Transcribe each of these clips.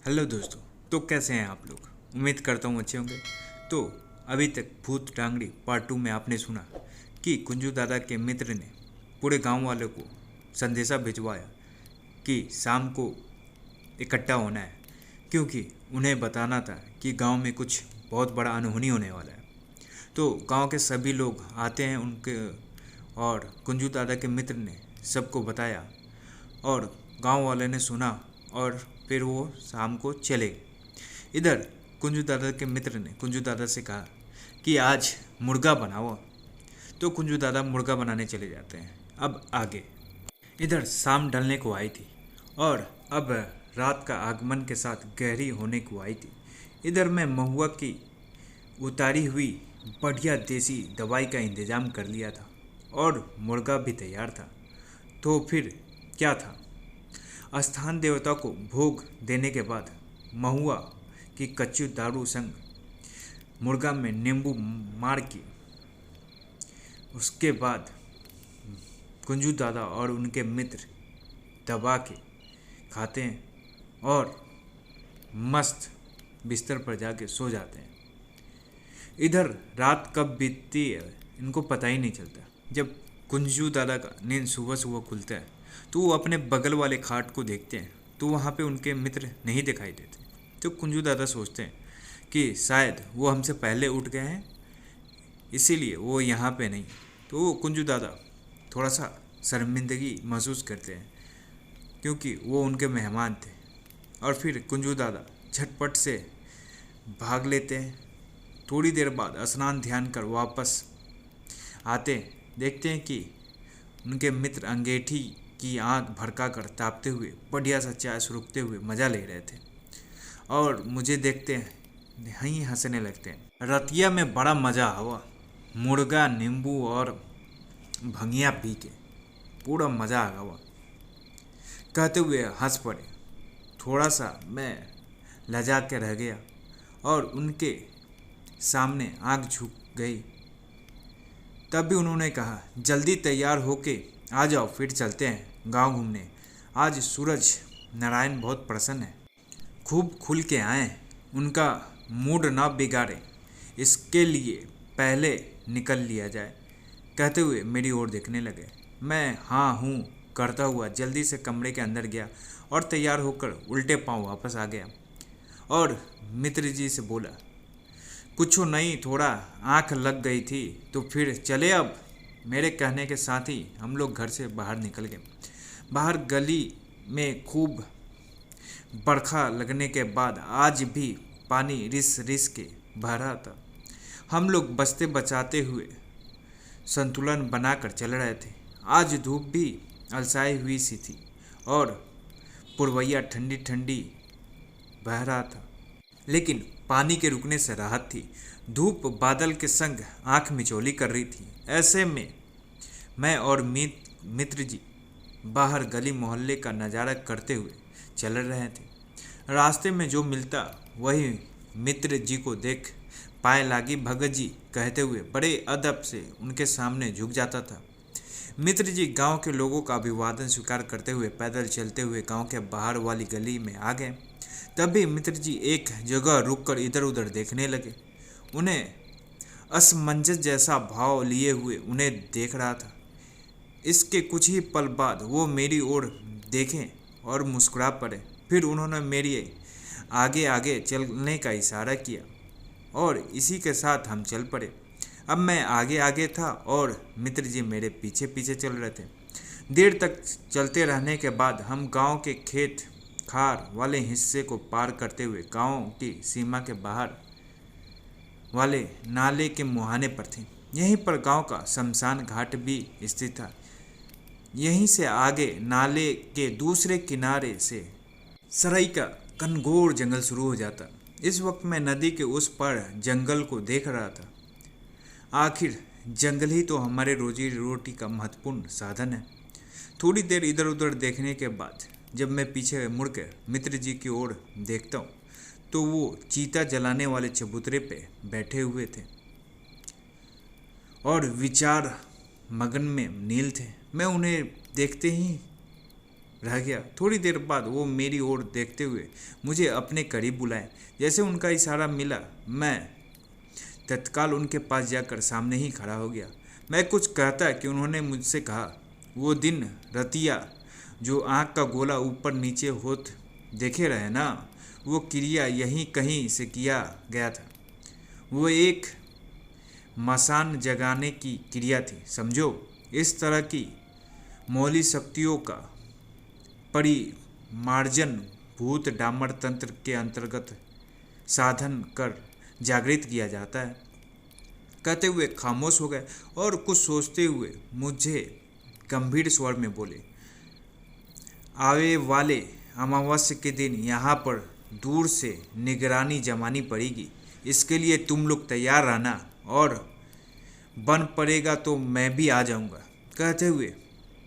Hello दोस्तों। तो कैसे हैं आप लोग? उम्मीद करता हूँ अच्छे होंगे। तो अभी तक भूत टांगड़ी पार्ट 2 में आपने सुना कि कुंजू दादा के मित्र ने पूरे गांव वालों को संदेशा भिजवाया कि शाम को इकट्ठा होना है, क्योंकि उन्हें बताना था कि गांव में कुछ बहुत बड़ा अनहोनी होने वाला है। तो गांव के सभी लोग आते हैं उनके, और कुंजू दादा के मित्र ने सबको बताया और गांव वाले ने सुना, और फिर वो शाम को चले गए। इधर कुंजू दादा के मित्र ने कुंजू दादा से कहा कि आज मुर्गा बनाओ। तो कुंजू दादा मुर्गा बनाने चले जाते हैं। अब आगे इधर शाम ढलने को आई थी और अब रात का आगमन के साथ गहरी होने को आई थी। इधर मैं महुआ की उतारी हुई बढ़िया देसी दवाई का इंतजाम कर लिया था और मुर्गा भी तैयार था। तो फिर क्या था, स्थान देवता को भोग देने के बाद महुआ की कच्ची दारू संग मुर्गा में नींबू मार के उसके बाद कुंजू दादा और उनके मित्र दबा के खाते हैं और मस्त बिस्तर पर जाके सो जाते हैं। इधर रात कब बीतती है इनको पता ही नहीं चलता। जब कुंजू दादा का नींद सुबह सुबह खुलता है तो वो अपने बगल वाले खाट को देखते हैं, तो वहाँ पे उनके मित्र नहीं दिखाई देते। तो कुंजू दादा सोचते हैं कि शायद वो हमसे पहले उठ गए हैं, इसीलिए वो यहाँ पे नहीं। तो वो कुंजू दादा थोड़ा सा शर्मिंदगी महसूस करते हैं, क्योंकि वो उनके मेहमान थे। और फिर कुंजू दादा झटपट से भाग लेते हैं। थोड़ी देर बाद स्नान ध्यान कर वापस आते हैं, देखते हैं कि उनके मित्र अंगीठी की आंख भड़का कर तापते हुए बढ़िया सा चाय सुरुकते हुए मज़ा ले रहे थे और मुझे देखते हैं ही हंसने लगते हैं। रतिया में बड़ा मज़ा हुआ, मुर्गा नींबू और भंगिया पी के पूरा मज़ा आ गया कहते हुए हंस पड़े। थोड़ा सा मैं लजा के रह गया और उनके सामने आंख झुक गई। तब भी उन्होंने कहा, जल्दी तैयार होके आ जाओ, फिर चलते हैं गांव घूमने। आज सूरज नारायण बहुत प्रसन्न है, खूब खुल के आए, उनका मूड ना बिगाड़े, इसके लिए पहले निकल लिया जाए। कहते हुए मेरी ओर देखने लगे। मैं हाँ हूँ करता हुआ जल्दी से कमरे के अंदर गया और तैयार होकर उल्टे पांव वापस आ गया और मित्र जी से बोला, कुछ नहीं, थोड़ा आँख लग गई थी तो फिर चले अब। मेरे कहने के साथ ही हम लोग घर से बाहर निकल गए। बाहर गली में खूब बरखा लगने के बाद आज भी पानी रिस रिस के बह रहा था। हम लोग बचते बचाते हुए संतुलन बनाकर चल रहे थे। आज धूप भी अलसाई हुई सी थी और पुरवैया ठंडी ठंडी बह रहा था, लेकिन पानी के रुकने से राहत थी। धूप बादल के संग आंख मिचौली कर रही थी। ऐसे में मैं और मित्र जी बाहर गली मोहल्ले का नज़ारा करते हुए चल रहे थे। रास्ते में जो मिलता वही मित्र जी को देख पाए लागी भगत जी कहते हुए बड़े अदब से उनके सामने झुक जाता था। मित्र जी गांव के लोगों का अभिवादन स्वीकार करते हुए पैदल चलते हुए गांव के बाहर वाली गली में आ गए। तभी मित्र जी एक जगह रुककर इधर उधर देखने लगे। उन्हें असमंजस जैसा भाव लिए हुए उन्हें देख रहा था। इसके कुछ ही पल बाद वो मेरी ओर देखें और मुस्कुरा पड़े। फिर उन्होंने मेरी आगे आगे चलने का इशारा किया और इसी के साथ हम चल पड़े। अब मैं आगे आगे था और मित्र जी मेरे पीछे पीछे चल रहे थे। देर तक चलते रहने के बाद हम गांव के खेत खार वाले हिस्से को पार करते हुए गांव की सीमा के बाहर वाले नाले के मुहाने पर थे। यहीं पर गांव का शमशान घाट भी स्थित था। यहीं से आगे नाले के दूसरे किनारे से सराई का घनघोर जंगल शुरू हो जाता। इस वक्त मैं नदी के उस पार जंगल को देख रहा था। आखिर जंगल ही तो हमारे रोजी रोटी का महत्वपूर्ण साधन है। थोड़ी देर इधर उधर देखने के बाद जब मैं पीछे मुड़कर मित्र जी की ओर देखता हूँ तो वो चीता जलाने वाले चबूतरे पे बैठे हुए थे और विचार मगन में नील थे। मैं उन्हें देखते ही रह गया। थोड़ी देर बाद वो मेरी ओर देखते हुए मुझे अपने करीब बुलाए। जैसे उनका इशारा मिला, मैं तत्काल उनके पास जाकर सामने ही खड़ा हो गया। मैं कुछ कहता कि उन्होंने मुझसे कहा, वो दिन रतिया जो आँख का गोला ऊपर नीचे होत देखे रहे ना, वो क्रिया यहीं कहीं से किया गया था। वो एक मसान जगाने की क्रिया थी, समझो। इस तरह की मौलिक शक्तियों का परिमार्जन भूत डामर तंत्र के अंतर्गत साधन कर जागृत किया जाता है। कहते हुए खामोश हो गए और कुछ सोचते हुए मुझे गंभीर स्वर में बोले, आवे वाले अमावस्या के दिन यहाँ पर दूर से निगरानी जमानी पड़ेगी। इसके लिए तुम लोग तैयार रहना, और बन पड़ेगा तो मैं भी आ जाऊँगा। कहते हुए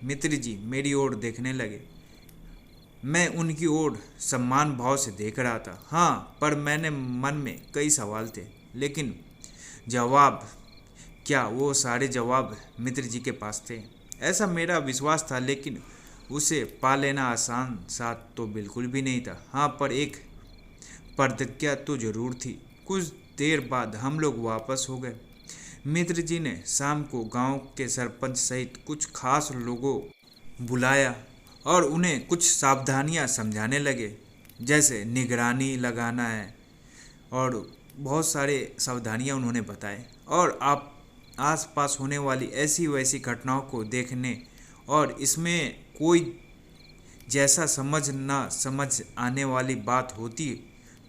मित्र जी मेरी ओर देखने लगे। मैं उनकी ओर सम्मान भाव से देख रहा था। हाँ, पर मैंने मन में कई सवाल थे, लेकिन जवाब क्या, वो सारे जवाब मित्र जी के पास थे, ऐसा मेरा विश्वास था। लेकिन उसे पा लेना आसान साथ तो बिल्कुल भी नहीं था। हाँ, पर एक प्रतिज्ञा तो जरूर थी। कुछ देर बाद हम लोग वापस हो गए। मित्र जी ने शाम को गांव के सरपंच सहित कुछ खास लोगों बुलाया और उन्हें कुछ सावधानियां समझाने लगे, जैसे निगरानी लगाना है, और बहुत सारे सावधानियां उन्होंने बताए। और आप आसपास होने वाली ऐसी वैसी घटनाओं को देखने, और इसमें कोई जैसा समझ ना समझ आने वाली बात होती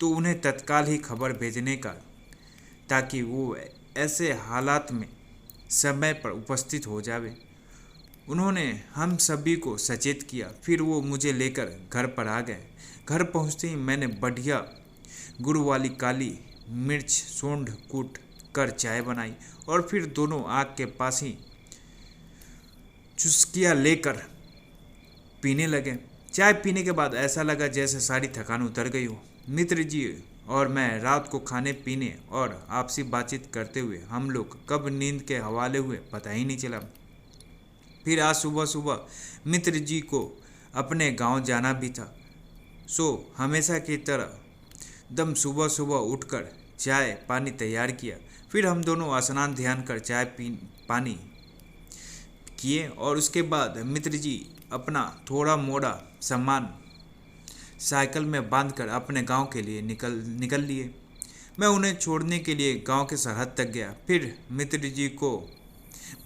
तो उन्हें तत्काल ही खबर भेजने का, ताकि वो ऐसे हालात में समय पर उपस्थित हो जावे। उन्होंने हम सभी को सचेत किया। फिर वो मुझे लेकर घर पर आ गए। घर पहुंचते ही मैंने बढ़िया गुड़ वाली काली मिर्च सोंढ कूट कर चाय बनाई और फिर दोनों आग के पास ही चुस्कियाँ लेकर पीने लगे। चाय पीने के बाद ऐसा लगा जैसे सारी थकान उतर गई हो। मित्र जी और मैं रात को खाने पीने और आपसी बातचीत करते हुए हम लोग कब नींद के हवाले हुए पता ही नहीं चला। फिर आज सुबह सुबह मित्र जी को अपने गांव जाना भी था, सो हमेशा की तरह दम सुबह सुबह उठकर चाय पानी तैयार किया। फिर हम दोनों स्नान ध्यान कर चाय पानी किए और उसके बाद मित्र जी अपना थोड़ा मोड़ा सामान साइकिल में बांधकर अपने गांव के लिए निकल लिए। मैं उन्हें छोड़ने के लिए गांव के सरहद तक गया। फिर मित्र जी को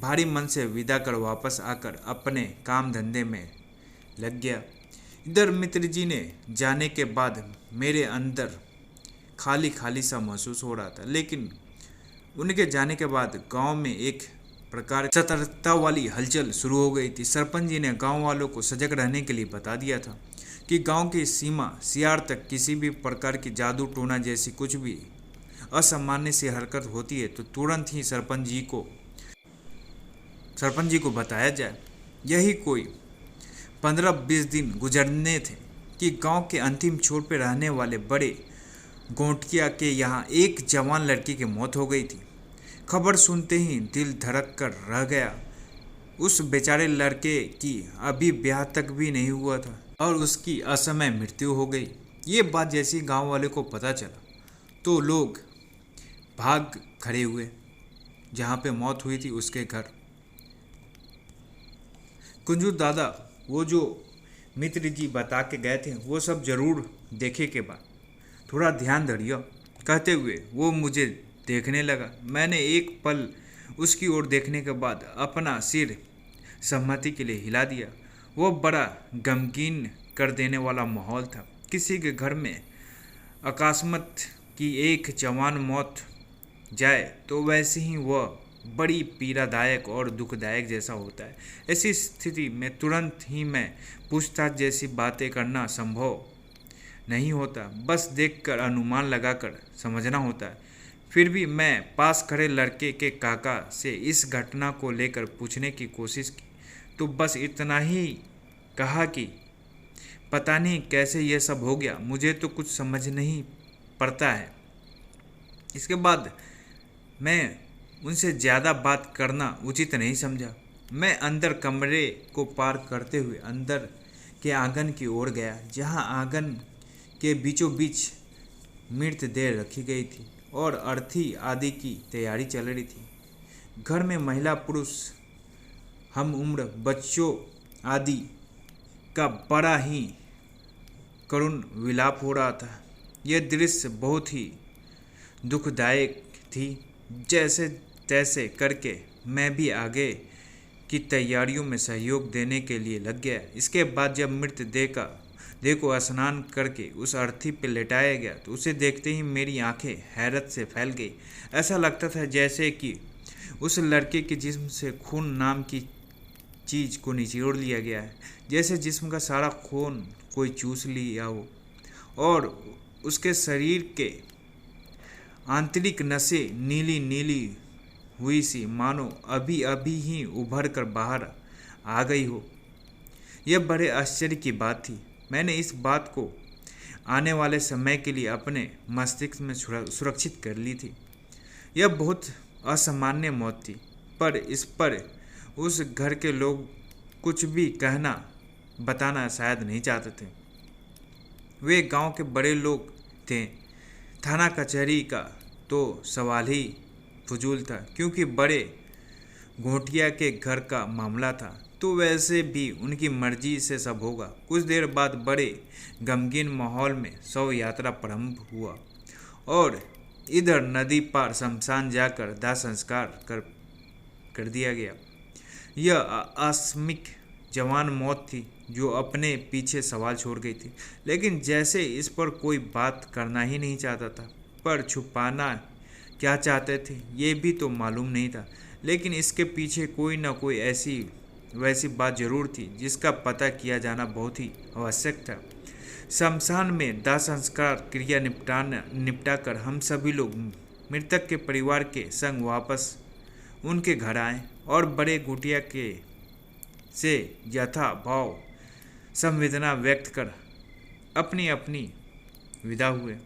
भारी मन से विदा कर वापस आकर अपने काम धंधे में लग गया। इधर मित्र जी ने जाने के बाद मेरे अंदर खाली खाली सा महसूस हो रहा था, लेकिन उनके जाने के बाद गांव में एक प्रकार सतर्कता वाली हलचल शुरू हो गई थी। सरपंच जी ने गांव वालों को सजग रहने के लिए बता दिया था कि गांव की सीमा सियार तक किसी भी प्रकार की जादू टोना जैसी कुछ भी असामान्य सी हरकत होती है तो तुरंत ही सरपंच जी को बताया जाए। यही कोई 15-20 दिन गुजरने थे कि गांव के अंतिम छोर पर रहने वाले बड़े गोंटकिया के यहाँ एक जवान लड़की की मौत हो गई थी। खबर सुनते ही दिल धड़क कर रह गया। उस बेचारे लड़के की अभी ब्याह तक भी नहीं हुआ था और उसकी असमय मृत्यु हो गई। ये बात जैसी गांव वाले को पता चला तो लोग भाग खड़े हुए जहाँ पे मौत हुई थी उसके घर। कुंजू दादा वो जो मित्र जी बता के गए थे वो सब जरूर देखे के बाद थोड़ा ध्यान धरियो, कहते हुए वो मुझे देखने लगा। मैंने एक पल उसकी ओर देखने के बाद अपना सिर सहमति के लिए हिला दिया। वो बड़ा गमगीन कर देने वाला माहौल था। किसी के घर में अकस्मात की एक जवान मौत जाए तो वैसे ही वह बड़ी पीड़ादायक और दुखदायक जैसा होता है। ऐसी स्थिति में तुरंत ही मैं पूछताछ जैसी बातें करना संभव नहीं होता, बस देखकर अनुमान लगाकर समझना होता है। फिर भी मैं पास खड़े लड़के के काका से इस घटना को लेकर पूछने की कोशिश की तो बस इतना ही कहा कि पता नहीं कैसे यह सब हो गया, मुझे तो कुछ समझ नहीं पड़ता है। इसके बाद मैं उनसे ज़्यादा बात करना उचित नहीं समझा। मैं अंदर कमरे को पार करते हुए अंदर के आंगन की ओर गया, जहां आंगन के बीचों बीच मृतदेह रखी गई थी और अर्थी आदि की तैयारी चल रही थी। घर में महिला पुरुष, हम उम्र बच्चों आदि का बड़ा ही करुण विलाप हो रहा था। यह दृश्य बहुत ही दुखदायक थी। जैसे तैसे करके मैं भी आगे की तैयारियों में सहयोग देने के लिए लग गया। इसके बाद जब मृतदेह को स्नान करके उस अर्थी पर लेटाया गया तो उसे देखते ही मेरी आंखें हैरत से फैल गई। ऐसा लगता था जैसे कि उस लड़के के जिस्म से खून नाम की चीज को निचोड़ लिया गया है, जैसे जिस्म का सारा खून कोई चूस लिया हो और उसके शरीर के आंतरिक नसें नीली नीली हुई सी, मानो अभी अभी ही उभर कर बाहर आ गई हो। यह बड़े आश्चर्य की बात थी। मैंने इस बात को आने वाले समय के लिए अपने मस्तिष्क में सुरक्षित कर ली थी। यह बहुत असामान्य मौत थी, पर इस पर उस घर के लोग कुछ भी कहना बताना शायद नहीं चाहते थे। वे गांव के बड़े लोग थे। थाना कचहरी का तो सवाल ही फजूल था, क्योंकि बड़े घोटिया के घर का मामला था, तो वैसे भी उनकी मर्जी से सब होगा। कुछ देर बाद बड़े गमगीन माहौल में शव यात्रा प्रारंभ हुआ और इधर नदी पार शमशान जाकर दाह संस्कार कर दिया गया। यह आकस्मिक जवान मौत थी जो अपने पीछे सवाल छोड़ गई थी, लेकिन जैसे इस पर कोई बात करना ही नहीं चाहता था। पर छुपाना क्या चाहते थे ये भी तो मालूम नहीं था, लेकिन इसके पीछे कोई ना कोई ऐसी वैसी बात जरूर थी जिसका पता किया जाना बहुत ही आवश्यक था। शमशान में दाह संस्कार क्रिया निपटा कर हम सभी लोग मृतक के परिवार के संग वापस उनके घर आए और बड़े गुटिया के से यथा भाव संवेदना व्यक्त कर अपनी अपनी विदा हुए।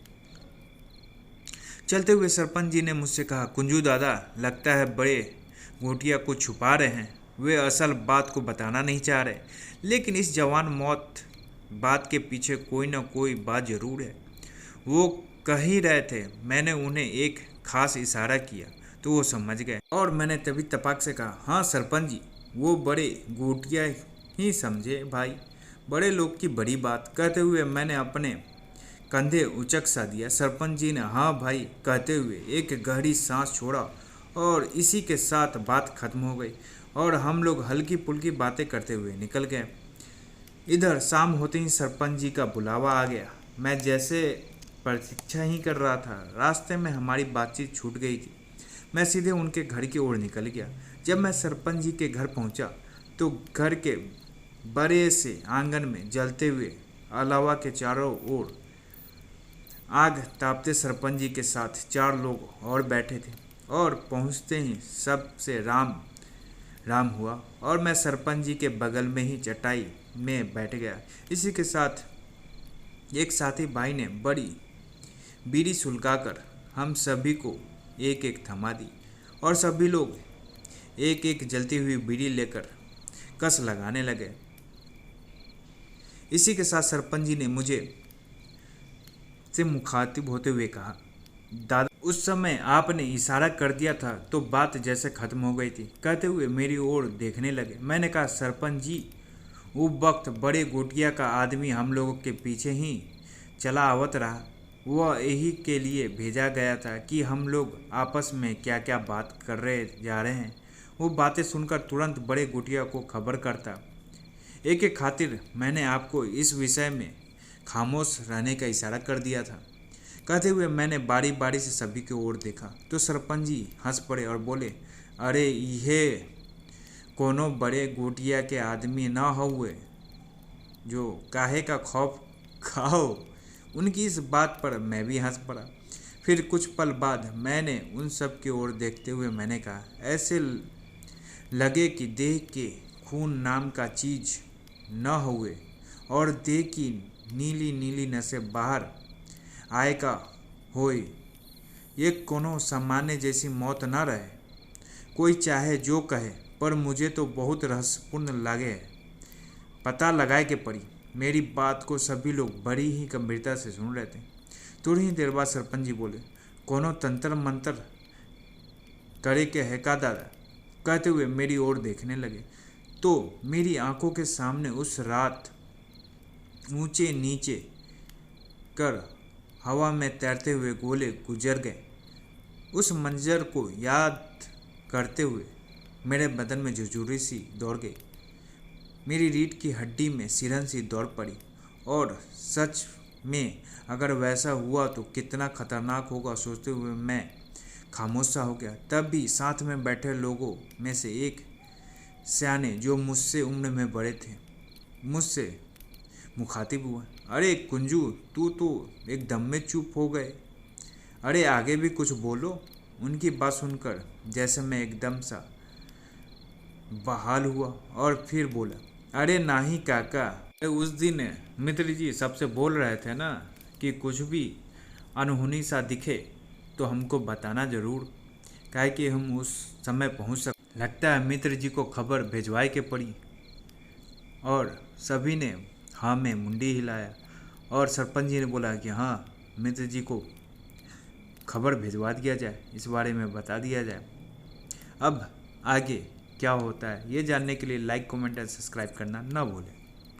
चलते हुए सरपंच जी ने मुझसे कहा, कुंजू दादा, लगता है बड़े गोटिया कुछ छुपा रहे हैं। वे असल बात को बताना नहीं चाह रहे, लेकिन इस जवान मौत बात के पीछे कोई ना कोई बात जरूर है। वो कह ही रहे थे। मैंने उन्हें एक खास इशारा किया तो वो समझ गए और मैंने तभी तपाक से कहा, हाँ सरपंच जी, वो बड़े गोटिया ही समझे भाई, बड़े लोग की बड़ी बात। कहते हुए मैंने अपने कंधे उचक सा दिया। सरपंच जी ने हाँ भाई कहते हुए एक गहरी सांस छोड़ा और इसी के साथ बात खत्म हो गई और हम लोग हल्की फुल्की बातें करते हुए निकल गए। इधर शाम होते ही सरपंच जी का बुलावा आ गया। मैं जैसे प्रतीक्षा ही कर रहा था। रास्ते में हमारी बातचीत छूट गई थी। मैं सीधे उनके घर की ओर निकल गया। जब मैं सरपंच जी के घर पहुंचा तो घर के बड़े से आंगन में जलते हुए अलावा के चारों ओर आग तापते सरपंच जी के साथ 4 लोग और बैठे थे और पहुंचते ही सबसे राम राम हुआ और मैं सरपंच जी के बगल में ही चटाई में बैठ गया। इसी के साथ एक साथी भाई ने बड़ी बीड़ी सुलगाकर हम सभी को एक एक थमा दी और सभी लोग एक एक जलती हुई बीड़ी लेकर कस लगाने लगे। इसी के साथ सरपंच जी ने मुझे से मुखातिब होते हुए कहा, दादा, उस समय आपने इशारा कर दिया था तो बात जैसे खत्म हो गई थी। कहते हुए मेरी ओर देखने लगे। मैंने कहा, सरपंच जी, वो वक्त बड़े गोटिया का आदमी हम लोगों के पीछे ही चला आवत रहा। वह यही के लिए भेजा गया था कि हम लोग आपस में क्या क्या बात कर रहे जा रहे हैं वो बातें सुनकर तुरंत बड़े गोटिया को खबर करता। एक एक खातिर मैंने आपको इस विषय में खामोश रहने का इशारा कर दिया था। कहते हुए मैंने बारी बारी से सभी की ओर देखा तो सरपंच जी हंस पड़े और बोले, अरे ये कोनो बड़े गोटिया के आदमी ना हुए जो काहे का खौफ खाओ। उनकी इस बात पर मैं भी हंस पड़ा। फिर कुछ पल बाद मैंने उन सब की ओर देखते हुए मैंने कहा, ऐसे लगे कि देह के खून नाम का चीज न हुए और देह की नीली नीली नसें बाहर आए का होए। ये कोनो सामान्य जैसी मौत न रहे। कोई चाहे जो कहे, पर मुझे तो बहुत रहस्यपूर्ण लगे। पता लगाए के पड़ी। मेरी बात को सभी लोग बड़ी ही गंभीरता से सुन रहे थे। थोड़ी ही देर बाद सरपंच जी बोले, कोनो तंत्र मंत्र करे के है का दादा? कहते हुए मेरी ओर देखने लगे तो मेरी आंखों के सामने उस रात ऊंचे नीचे कर हवा में तैरते हुए गोले गुजर गए। उस मंजर को याद करते हुए मेरे बदन में झुरझुरी सी दौड़ गई। मेरी रीढ़ की हड्डी में सिरहन सी दौड़ पड़ी और सच में अगर वैसा हुआ तो कितना खतरनाक होगा सोचते हुए मैं खामोश सा हो गया। तब भी साथ में बैठे लोगों में से एक सयाने जो मुझसे उम्र में बड़े थे मुझसे मुखातिब हुआ, अरे कुंजू, तू तो एकदम में चुप हो गए, अरे आगे भी कुछ बोलो। उनकी बात सुनकर जैसे मैं एकदम सा बहाल हुआ और फिर बोला, अरे नहीं काका, उस दिन मित्र जी सबसे बोल रहे थे ना कि कुछ भी अनहोनी सा दिखे तो हमको बताना ज़रूर, काहे कि हम उस समय पहुंच सकते। लगता है मित्र जी को खबर भिजवाई के पड़ी। और सभी ने हाँ में मुंडी हिलाया और सरपंच जी ने बोला कि हाँ, मित्र जी को खबर भिजवा दिया जाए, इस बारे में बता दिया जाए। अब आगे क्या होता है ये जानने के लिए लाइक, कमेंट और सब्सक्राइब करना ना भूलें।